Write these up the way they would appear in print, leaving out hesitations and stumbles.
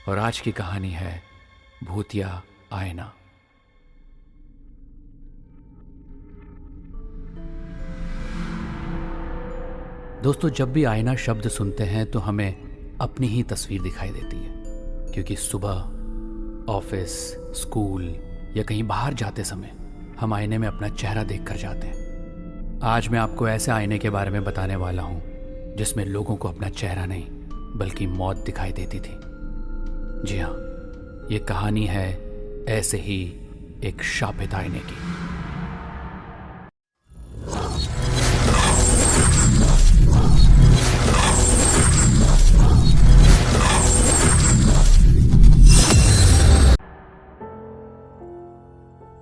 और आज की कहानी है भूतिया आईना। दोस्तों, जब भी आईना शब्द सुनते हैं तो हमें अपनी ही तस्वीर दिखाई देती है, क्योंकि सुबह ऑफिस, स्कूल या कहीं बाहर जाते समय हम आईने में अपना चेहरा देखकर जाते हैं। आज मैं आपको ऐसे आईने के बारे में बताने वाला हूं जिसमें लोगों को अपना चेहरा नहीं बल्कि मौत दिखाई देती थी। जी हाँ, ये कहानी है ऐसे ही एक शापित आईने की।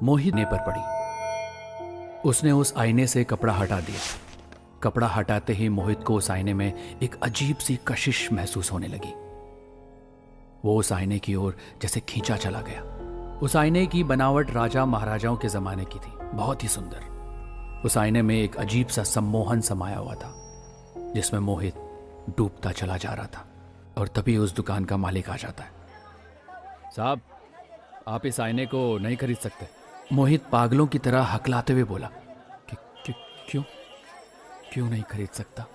मोहित ने पर पड़ी। उसने उस आईने से कपड़ा हटा दिया। कपड़ा हटाते ही मोहित को उस आईने में एक अजीब सी कशिश महसूस होने लगी। वो उस आईने की ओर जैसे खींचा चला गया। उस आईने की बनावट राजा महाराजाओं के जमाने की थी, बहुत ही सुंदर। उस आईने में एक अजीब सा सम्मोहन समाया हुआ था जिसमें मोहित डूबता चला जा रहा था। और तभी उस दुकान का मालिक आ जाता है। साहब, आप इस आईने को नहीं खरीद सकते। मोहित पागलों की तरह हकलाते हुए बोला कि क्यों क्यों नहीं खरीद सकता।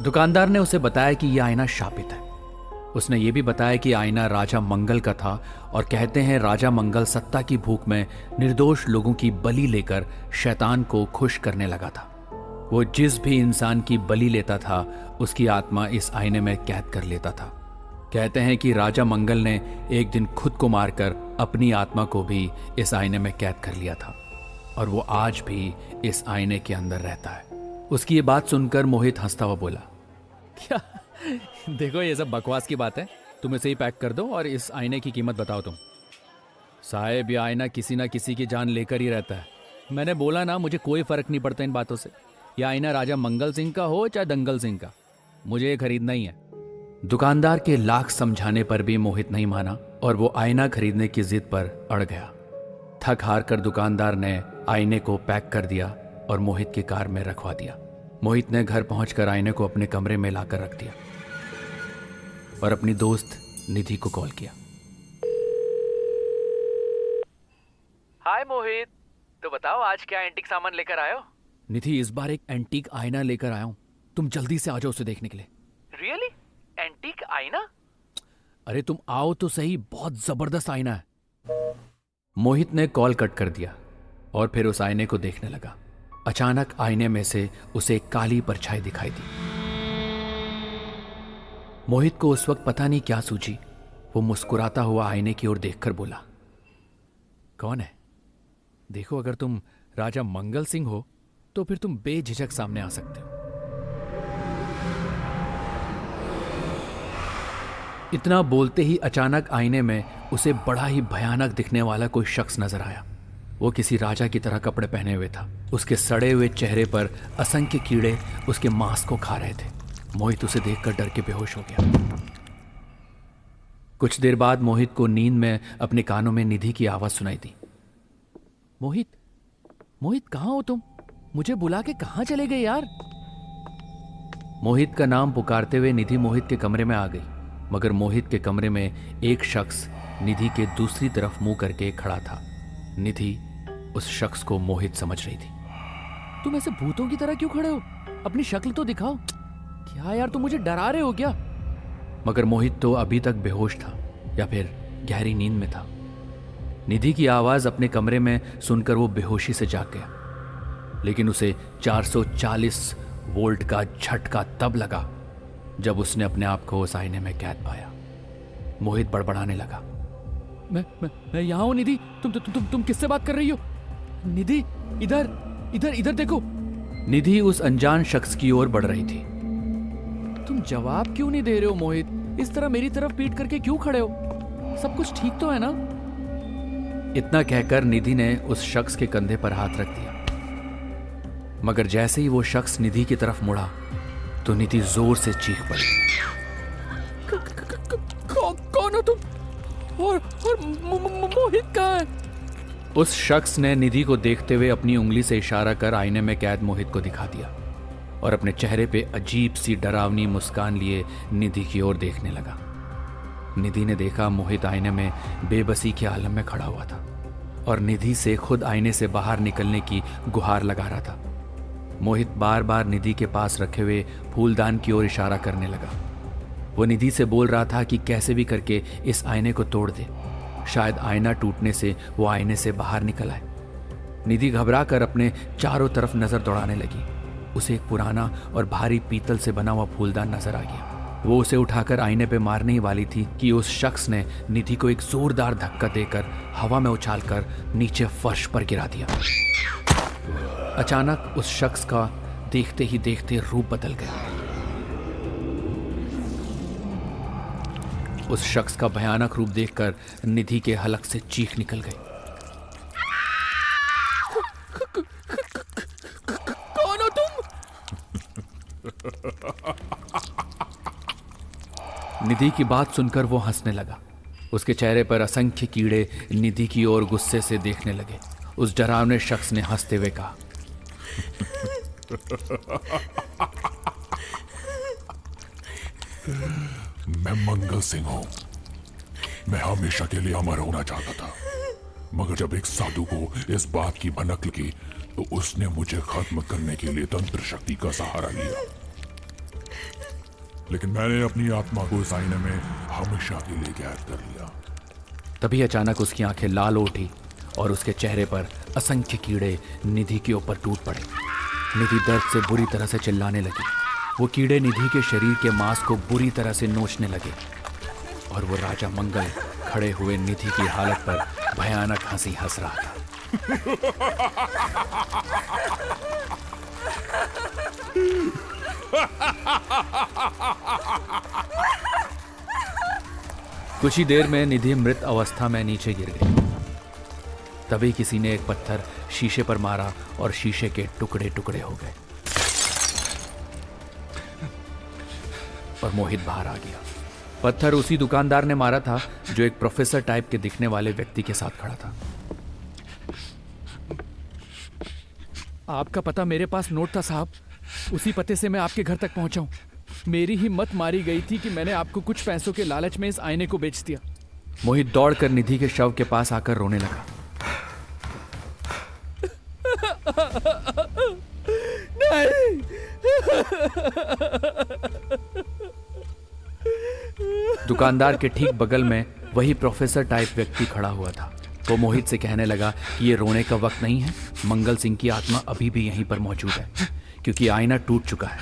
दुकानदार ने उसे बताया कि यह आईना शापित है। उसने ये भी बताया कि आईना राजा मंगल का था और कहते हैं राजा मंगल सत्ता की भूख में निर्दोष लोगों की बलि लेकर शैतान को खुश करने लगा था। वो जिस भी इंसान की बलि लेता था उसकी आत्मा इस आईने में कैद कर लेता था। कहते हैं कि राजा मंगल ने एक दिन खुद को मारकर अपनी आत्मा को भी इस आईने में कैद कर लिया था और वो आज भी इस आईने के अंदर रहता है। उसकी ये बात सुनकर मोहित हंसता हुआ बोला, क्या देखो, ये सब बकवास की बात है। तुम इसे ही पैक कर दो और इस आईने की कीमत बताओ तुम। साहेब, ये आईना किसी ना किसी की जान लेकर ही रहता है। मैंने बोला ना, मुझे कोई फर्क नहीं पड़ता इन बातों से। यह आईना राजा मंगल सिंह का हो चाहे दंगल सिंह का, मुझे ये खरीदना ही है। दुकानदार के लाख समझाने पर भी मोहित नहीं माना और वो आईना खरीदने की जिद पर अड़ गया। थक हार कर दुकानदार ने आईने को पैक कर दिया और मोहित की कार में रखवा दिया। मोहित ने घर पहुंचकर आईने को अपने कमरे में लाकर रख दिया और अपनी दोस्त निधि को कॉल किया। हाय मोहित, तो बताओ आज क्या एंटीक सामान लेकर आए हो? निधि, इस बार एक एंटीक आईना लेकर आया हूं, तुम जल्दी से आ जाओ उसे देखने के लिए। रियली? एंटीक आईना? अरे तुम आओ तो सही, बहुत जबरदस्त आईना है। मोहित ने कॉल कट कर दिया और फिर उस आईने को देखने लगा। अचानक आईने में से उसे एक काली परछाई दिखाई दी। मोहित को उस वक्त पता नहीं क्या सूझी। वो मुस्कुराता हुआ आईने की ओर देखकर बोला, कौन है? देखो, अगर तुम राजा मंगल सिंह हो तो फिर तुम बेझिझक सामने आ सकते हो। इतना बोलते ही अचानक आईने में उसे बड़ा ही भयानक दिखने वाला कोई शख्स नजर आया। वो किसी राजा की तरह कपड़े पहने हुए था। उसके सड़े हुए चेहरे पर असंख्य कीड़े उसके मांस को खा रहे थे। मोहित उसे देखकर डर के बेहोश हो गया। कुछ देर बाद मोहित को नींद में अपने कानों में निधि की आवाज सुनाई दी। मोहित, मोहित कहाँ हो तुम? मुझे बुला के कहाँ चले गए यार? मोहित का नाम पुकारते हुए निधि मोहित के कमरे में आ गई, मगर मोहित के कमरे में एक शख्स निधि के दूसरी तरफ मुंह करके खड़ा था। निधि उस शख्स को मोहित समझ रही थी। तुम ऐसे भूतों की तरह क्यों खड़े हो? अपनी शक्ल तो दिखाओ। क्या यार, तुम मुझे डरा रहे हो क्या? मगर मोहित तो अभी तक बेहोश था या फिर गहरी नींद में था। निधि की आवाज अपने कमरे में सुनकर वो बेहोशी से जाग गया, लेकिन उसे 440 वोल्ट का झटका तब लगा जब उसने अपने आप को उस आईने में कैद पाया। मोहित बड़बड़ाने लगा, मैं यहां हूं निधि। तुम किससे बात कर रही हो? निधि, इधर इधर इधर देखो। निधि उस अनजान शख्स की ओर बढ़ रही थी। तुम जवाब क्यों नहीं दे रहे हो मोहित? इस तरह मेरी तरफ पीट करके क्यों खड़े हो? सब कुछ ठीक तो है ना? इतना कहकर निधि ने उस शख्स के कंधे पर हाथ रख दिया, मगर जैसे ही वो शख्स निधि की तरफ मुड़ा तो निधि जोर से चीख पड़ी। कौन हो तुम? और मोहित कहाँ है? उस शख्स ने निधि को देखते हुए अपनी उंगली से इशारा कर आईने में कैद मोहित को दिखा दिया और अपने चेहरे पे अजीब सी डरावनी मुस्कान लिए निधि की ओर देखने लगा। निधि ने देखा मोहित आईने में बेबसी के आलम में खड़ा हुआ था और निधि से खुद आईने से बाहर निकलने की गुहार लगा रहा था। मोहित बार बार निधि के पास रखे हुए फूलदान की ओर इशारा करने लगा। वो निधि से बोल रहा था कि कैसे भी करके इस आईने को तोड़ दे, शायद आईना टूटने से वो आईने से बाहर निकल आए। निधि घबरा कर अपने चारों तरफ नजर दौड़ाने लगी। उसे एक पुराना और भारी पीतल से बना हुआ फूलदान नजर आ गया। वो उसे उठाकर आईने पे मारने ही वाली थी कि उस शख्स ने निधि को एक जोरदार धक्का देकर हवा में उछालकर नीचे फर्श पर गिरा दिया। अचानक उस शख्स का देखते ही देखते रूप बदल गया। उस शख्स का भयानक रूप देखकर निधि के हलक से चीख निकल गई। कौन हो तुम? निधि की बात सुनकर वो हंसने लगा। उसके चेहरे पर असंख्य कीड़े निधि की ओर गुस्से से देखने लगे। उस डरावने शख्स ने हंसते हुए कहा, मैं मंगल सिंह हूं। मैं हमेशा के लिए अमर होना चाहता था, मगर जब एक साधु को इस बात की भनक लगी तो उसने मुझे खत्म करने के लिए तंत्र शक्ति का सहारा लिया। लेकिन मैंने अपनी आत्मा को इस आईने में हमेशा के लिए कैद कर लिया। तभी अचानक उसकी आंखें लाल उठी और उसके चेहरे पर असंख्य कीड़े निधि के ऊपर टूट पड़े। निधि दर्द से बुरी तरह से चिल्लाने लगी। वो कीड़े निधि के शरीर के मांस को बुरी तरह से नोचने लगे और वो राजा मंगल खड़े हुए निधि की हालत पर भयानक हंसी हंस रहा था। कुछ ही देर में निधि मृत अवस्था में नीचे गिर गई। तभी किसी ने एक पत्थर शीशे पर मारा और शीशे के टुकड़े टुकड़े हो गए और मोहित बाहर आ गया। पत्थर उसी दुकानदार ने मारा था जो एक प्रोफेसर टाइप के दिखने वाले व्यक्ति के साथ खड़ा था। आपका पता मेरे पास नोट था साहब, उसी पते से मैं आपके घर तक पहुंचा हूं। मेरी हिम्मत मारी गई थी कि मैंने आपको कुछ पैसों के लालच में इस आईने को बेच दिया। मोहित दौड़कर निधि के शव के पास आकर रोने लगा। नहीं। दुकानदार के ठीक बगल में वही प्रोफेसर टाइप व्यक्ति खड़ा हुआ था। वो मोहित से कहने लगा कि ये रोने का वक्त नहीं है, मंगल सिंह की आत्मा अभी भी यहीं पर मौजूद है क्योंकि आईना टूट चुका है।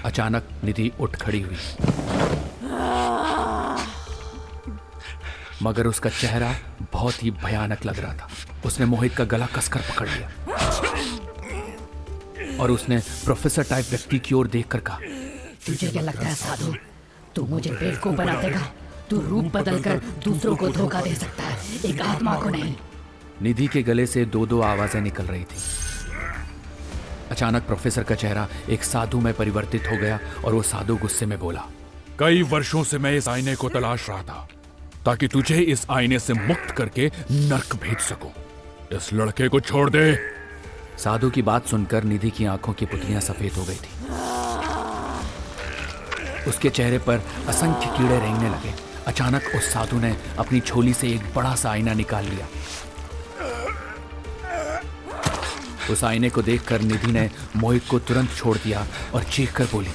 अचानक निधि उठ खड़ी हुई, मगर उसका चेहरा बहुत ही भयानक लग रहा था। उसने मोहित का गला कसकर पकड़ लिया और उसने प्रोफेसर टाइप व्यक्ति की ओर देखकर कहा, तुझे क्या लगता है साधु, तू मुझे बेवकूफ बना देगा? तू रूप बदलकर दूसरों को धोखा दे सकता है, एक आत्मा को नहीं। निधि के गले से दो दो आवाजें निकल रही थी। अचानक प्रोफेसर का चेहरा एक साधु में परिवर्तित हो गया और वो साधु गुस्से में बोला, कई वर्षों से मैं इस आईने को तलाश रहा था ताकि तुझे इस आईने से मुक्त करके नर्क भेज सकूं। इस लड़के को छोड़ दे। साधु की बात सुनकर निधि की आंखों की पुतलियां सफेद हो गई थी। उसके चेहरे पर असंख्य कीड़े रेंगने लगे। अचानक उस साधु ने अपनी झोली से एक बड़ा सा आईना निकाल लिया। उस आईने को देखकर निधि ने मोहित को तुरंत छोड़ दिया और चीखकर बोली,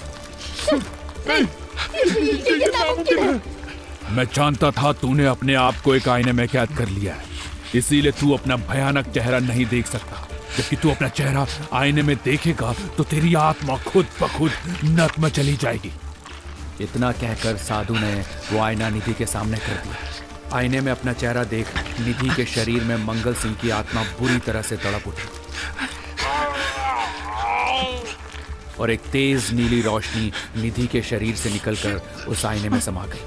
मैं जानता था तूने अपने आप को एक आईने में कैद कर लिया है, इसीलिए तू अपना भयानक चेहरा नहीं देख सकता। जबकि तू अपना चेहरा आईने में देखेगा तो तेरी आत्मा खुद ब खुद नर्क में चली जाएगी। इतना कहकर साधु ने वो आईना निधि के सामने कर दिया। आईने में अपना चेहरा देख निधि के शरीर में मंगल सिंह की आत्मा बुरी तरह से तड़प उठी और एक तेज नीली रोशनी निधि के शरीर से निकलकर उस आईने में समा गई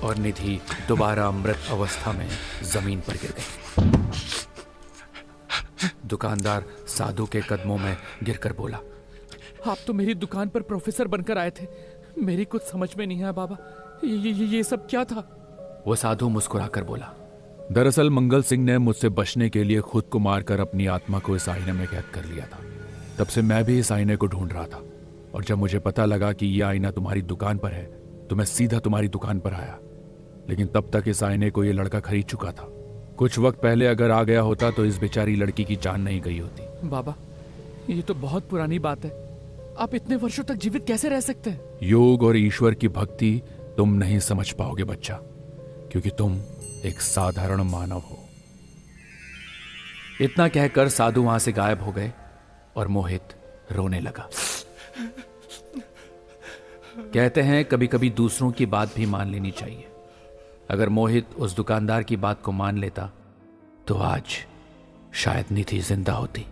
और निधि दोबारा मृत अवस्था में जमीन पर गिर गई। दुकानदार साधु के कदमों में गिरकर बोला, आप तो मेरी दुकान पर प्रोफेसर बनकर आए थे, मेरी कुछ समझ में नहीं आया बाबा, ये सब क्या था? वो साधु मुस्कुराकर बोला, दरअसल मंगल सिंह ने मुझसे बचने के लिए खुद को मारकर अपनी आत्मा को इस आईने में कैद कर लिया था। तब से मैं भी इस आईने को ढूंढ रहा था और जब मुझे पता लगा कि यह आईना तुम्हारी दुकान पर है तो मैं सीधा तुम्हारी दुकान पर आया, लेकिन तब तक इस आईने को ये लड़का खरीद चुका था। कुछ वक्त पहले अगर आ गया होता तो इस बेचारी लड़की की जान नहीं गई होती। बाबा, ये तो बहुत पुरानी बात है। आप इतने वर्षों तक जीवित कैसे रह सकते हैं? योग और ईश्वर की भक्ति तुम नहीं समझ पाओगे बच्चा, क्योंकि तुम एक साधारण मानव हो। इतना कहकर साधु वहां से गायब हो गए और मोहित रोने लगा। कहते हैं कभी कभी दूसरों की बात भी मान लेनी चाहिए। अगर मोहित उस दुकानदार की बात को मान लेता तो आज शायद निधि जिंदा होती।